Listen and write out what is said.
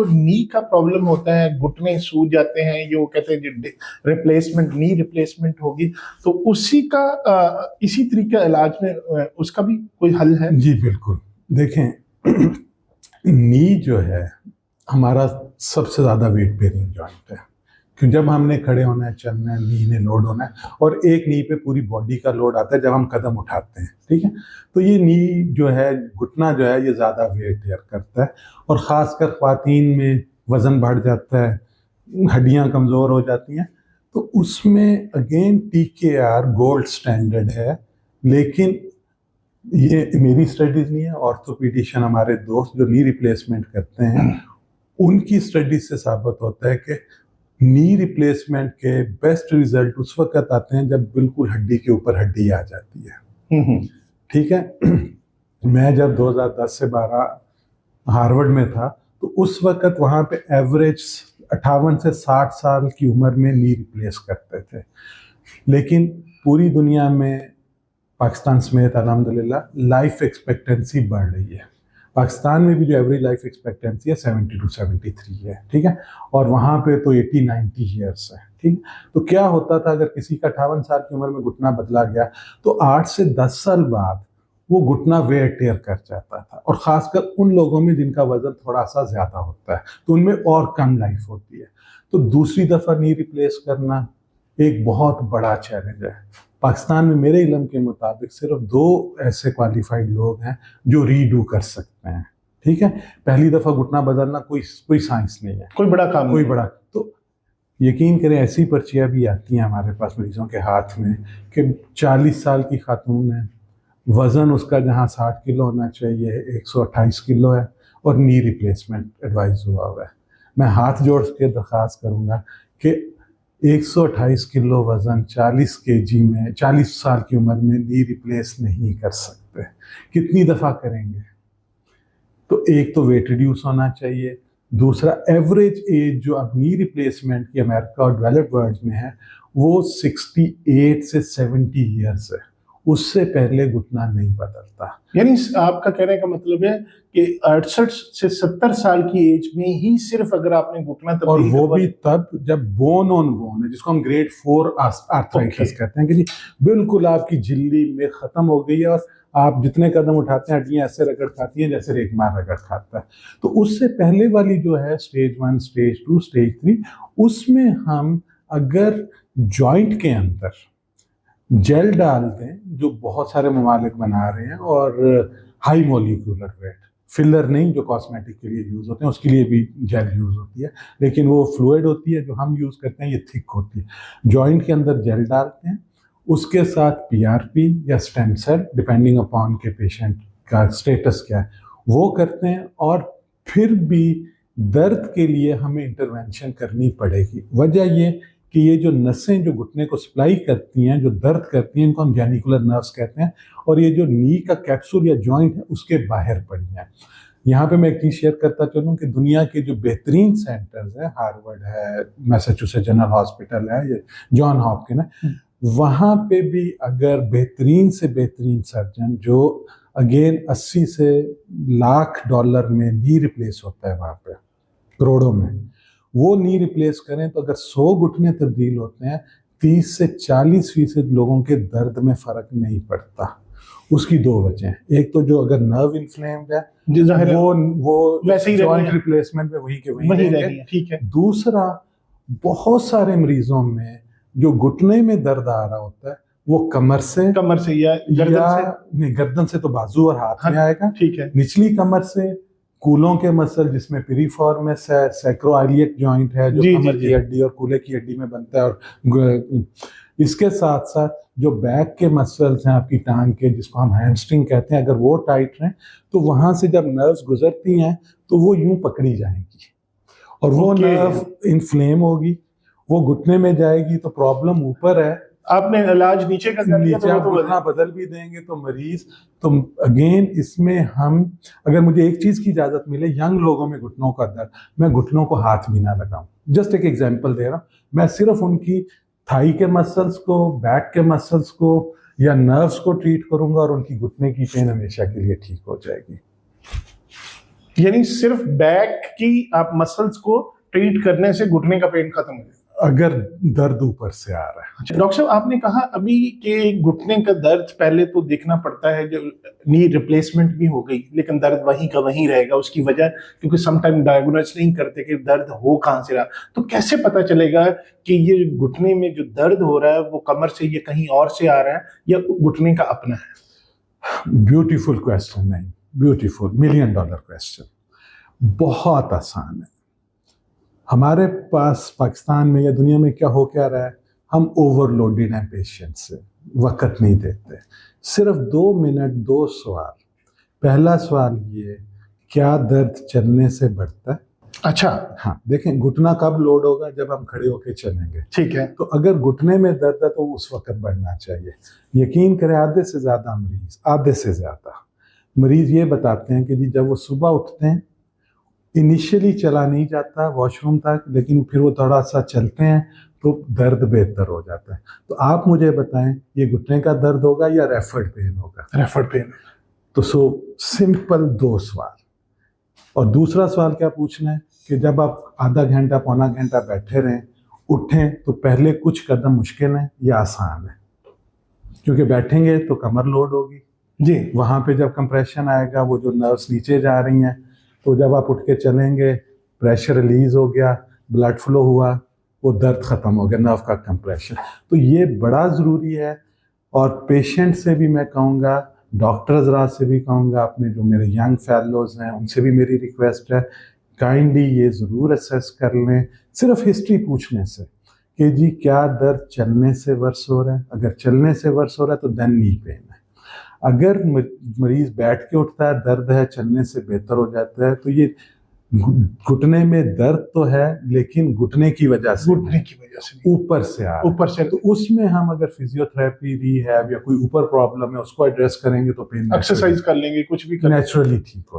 जो नी का प्रॉब्लम होता है, घुटने सूज जाते हैं, ये वो कहते हैं रिप्लेसमेंट, नी रिप्लेसमेंट होगी, तो उसी का इसी तरीके का इलाज में उसका भी कोई हल है? जी बिल्कुल। देखें, नी जो है हमारा सबसे ज़्यादा वेट बेरिंग जॉइंट है, क्योंकि जब हमने खड़े होना है, चलना है, नी ने लोड होना है, और एक नी पे पूरी बॉडी का लोड आता है जब हम कदम उठाते हैं, ठीक है। तो ये नी जो है, घुटना जो है, ये ज़्यादा वेट बेयर करता है, और ख़ासकर ख़वातीन में वज़न बढ़ जाता है, हड्डियाँ कमज़ोर हो जाती हैं, तो उसमें अगेन TKR गोल्ड स्टैंडर्ड है। लेकिन ये मेरी स्टडीज़ नहीं है, ऑर्थोपीडिशियन हमारे दोस्त जो नी रिप्लेसमेंट करते हैं, उनकी स्टडी से साबित होता है कि नी रिप्लेसमेंट के बेस्ट रिजल्ट उस वक्त आते हैं जब बिल्कुल हड्डी के ऊपर हड्डी आ जाती है। ठीक है। मैं जब 2010 से 12 हार्वर्ड में था, तो उस वक्त वहाँ पे एवरेज 58 से 60 साल की उम्र में नी रिप्लेस करते थे। लेकिन पूरी दुनिया में, पाकिस्तान समेत अल्हम्दुलिल्लाह, लाइफ एक्सपेक्टेंसी बढ़ रही है। पाकिस्तान में भी जो एवरेज लाइफ एक्सपेक्टेंसी है 70 to 73 है, ठीक है, और वहाँ पे तो 80-90 ईयर्स है, ठीक। तो क्या होता था, अगर किसी का 58 साल की उम्र में घुटना बदला गया तो 8 से 10 साल बाद वो घुटना वेयर टेयर कर जाता था, और ख़ासकर उन लोगों में जिनका वजन थोड़ा सा ज़्यादा होता है, तो उनमें और कम लाइफ होती है। तो दूसरी दफ़ा नी रिप्लेस करना एक बहुत बड़ा चैलेंज है। पाकिस्तान में मेरे इल्म के मुताबिक सिर्फ 2 ऐसे क्वालिफाइड लोग हैं जो रीडू कर सकते हैं, ठीक है। पहली दफ़ा घुटना बदलना कोई साइंस नहीं है, कोई बड़ा काम, कोई बड़ा। तो यकीन करें, ऐसी पर्चियाँ भी आती हैं हमारे पास मरीजों के हाथ में कि 40 साल की खातून है, वज़न उसका जहाँ 60 किलो होना चाहिए 128 किलो है, और नी रिप्लेसमेंट एडवाइस हुआ है। मैं हाथ जोड़ के दरख्वास्त करूँगा कि 128 किलो वज़न 40 kg में 40 साल की उम्र में नी रिप्लेस नहीं कर सकते। कितनी दफ़ा करेंगे? तो एक तो वेट रिड्यूस होना चाहिए, दूसरा एवरेज एज जो अब नी रिप्लेसमेंट की अमेरिका और डेवलप्ड वर्ल्ड में है वो 68 से 70 ईयर्स है, उससे पहले घुटना नहीं बदलता। यानी आपका कहने का मतलब है कि 68 से 70 साल की एज में ही सिर्फ अगर आपने घुटना तब्दील, और वो भी तब जब बोन ऑन बोन है, जिसको हम ग्रेड 4 आर्थराइटिस कहते हैं, कि जी बिल्कुल आपकी झिल्ली में ख़त्म हो गई है और आप जितने कदम उठाते हैं हड्डियाँ ऐसे रगड़ खाती हैं जैसे रेगमार रगड़ खाता है। तो उससे पहले वाली जो है स्टेज 1, स्टेज 2, स्टेज 3, उसमें हम अगर जॉइंट के अंदर जेल डाल दें, जो बहुत सारे ममालिक बना रहे हैं, और हाई मोलिकुलर वेट, फिलर नहीं जो कॉस्मेटिक के लिए यूज़ होते हैं, उसके लिए भी जेल यूज़ होती है, लेकिन वो फ्लूइड होती है, जो हम यूज़ करते हैं ये थिक होती है। जॉइंट के अंदर जेल डालते हैं, उसके साथ PRP या स्टेम सेल, डिपेंडिंग अपॉन के पेशेंट का स्टेटस क्या है, वो करते हैं, और फिर भी दर्द के लिए हमें इंटरवेंशन करनी पड़ेगी। वजह ये कि ये जो नसें जो घुटने को सप्लाई करती हैं, जो दर्द करती हैं, इनको हम जेनिकुलर नर्व्स कहते हैं, और ये जो नी का कैप्सूल या जॉइंट है उसके बाहर पड़ी हैं। यहाँ पे मैं एक चीज़ शेयर करता चलूँ कि दुनिया के जो बेहतरीन सेंटर्स हैं, हार्वर्ड है, मैसाचुसेट्स जनरल हॉस्पिटल है, ये जॉन हॉपकिन है, वहाँ पे भी अगर बेहतरीन से बेहतरीन सर्जन, जो अगेन 80 से लाख डॉलर में नी रिप्लेस होता है वहाँ पे, करोड़ों में, वो नी रिप्लेस करें, तो अगर 100 घुटने तब्दील होते हैं, 30 से 40% लोगों के दर्द में फ़र्क नहीं पड़ता। उसकी 2 वजह हैं। एक तो जो अगर नर्व इन्फ्लेम्ड है वो वैसे ही जॉइंट रिप्लेसमेंट में वही के वही रहेंगे, ठीक है। दूसरा, बहुत सारे मरीजों में जो घुटने में दर्द आ रहा होता है वो कमर से या गर्दन से तो बाजू और हाथ में आएगा, ठीक है, निचली कमर से कूलों के मसल जिसमें पिरीफॉर्मिस है, सैक्रोइलियक जॉइंट है जो कमर की हड्डी और कूले की हड्डी में बनता है, और इसके साथ साथ जो बैक के मसल्स हैं आपकी टांग के, जिसको हम हैमस्ट्रिंग कहते हैं, अगर वो टाइट रहें तो वहाँ से जब नर्व्स गुजरती हैं तो वो यूं पकड़ी जाएंगी, और वो नर्व इन्फ्लेम होगी, वो घुटने में जाएगी, तो प्रॉब्लम ऊपर है। आपने इलाज नीचे का कर दिया, तो घुटना बदल भी देंगे तो मरीज, तो अगेन इसमें हम, अगर मुझे एक चीज की इजाजत मिले, यंग लोगों में घुटनों का दर्द, मैं घुटनों को हाथ भी ना लगाऊं। जस्ट एक एग्जांपल दे रहा हूं, मैं सिर्फ उनकी थाई के मसल्स को, बैक के मसल्स को या नर्व्स को ट्रीट करूंगा, और उनकी घुटने की पेन हमेशा के लिए ठीक हो जाएगी। यानी सिर्फ बैक की आप मसल्स को ट्रीट करने से घुटने का पेन खत्म हो जाएगा। अगर दर्द ऊपर से आ रहा है। अच्छा डॉक्टर साहब, आपने कहा अभी कि घुटने का दर्द पहले तो देखना पड़ता है, जब नी रिप्लेसमेंट भी हो गई लेकिन दर्द वहीं का वहीं रहेगा, उसकी वजह क्योंकि समटाइम डायग्नोस नहीं करते कि दर्द हो कहाँ से रहा, तो कैसे पता चलेगा कि ये घुटने में जो दर्द हो रहा है वो कमर से, ये कहीं और से आ रहा है या घुटने का अपना है? ब्यूटीफुल क्वेश्चन, नहीं ब्यूटीफुल, $1 मिलियन क्वेश्चन। बहुत आसान है। हमारे पास पाकिस्तान में या दुनिया में क्या हो क्या रहा है, हम ओवरलोडेड हैं पेशेंट से, वक्त नहीं देते। सिर्फ 2 मिनट 2 सवाल। पहला सवाल ये, क्या दर्द चलने से बढ़ता है? अच्छा, हाँ, देखें घुटना कब लोड होगा, जब हम खड़े होके चलेंगे। ठीक है। तो अगर घुटने में दर्द है तो उस वक्त बढ़ना चाहिए। यकीन करें आधे से ज़्यादा मरीज ये बताते हैं कि जी जब वो सुबह उठते हैं, इनिशियली चला नहीं जाता वॉशरूम तक, लेकिन फिर वो थोड़ा सा चलते हैं तो दर्द बेहतर हो जाता है। तो आप मुझे बताएं, ये घुटने का दर्द होगा या रेफर्ड पेन होगा? Referred pain. तो सिंपल 2 सवाल। और दूसरा सवाल क्या पूछना है कि जब आप आधा घंटा पौना घंटा बैठे रहें, उठें तो पहले कुछ कदम मुश्किल है या आसान है? क्योंकि बैठेंगे तो कमर लोड होगी जी, वहाँ पे जब कंप्रेशन आएगा, वो जो नर्व्स नीचे जा रही हैं, तो जब आप उठ के चलेंगे प्रेशर रिलीज हो गया, ब्लड फ्लो हुआ, वो दर्द ख़त्म हो गया, नर्व का कंप्रेशन। तो ये बड़ा ज़रूरी है। और पेशेंट से भी मैं कहूँगा, डॉक्टर्स राज से भी कहूँगा, अपने जो मेरे यंग फेलोज हैं उनसे भी मेरी रिक्वेस्ट है, काइंडली ये ज़रूर असेस कर लें, सिर्फ हिस्ट्री पूछने से कि जी क्या दर्द चलने से वर्स हो रहा है। अगर चलने से वर्स हो रहा है तो देन नी पेन है। अगर मरीज बैठ के उठता है, दर्द है, चलने से बेहतर हो जाता है, तो ये घुटने में दर्द तो है लेकिन घुटने की वजह से ऊपर से आ ऊपर से। तो उसमें हम अगर फिजियोथेरेपी, रिहैब या कोई ऊपर प्रॉब्लम है उसको एड्रेस करेंगे तो पेन एक्सरसाइज कर लेंगे, कुछ भी नेचुरली ठीक हो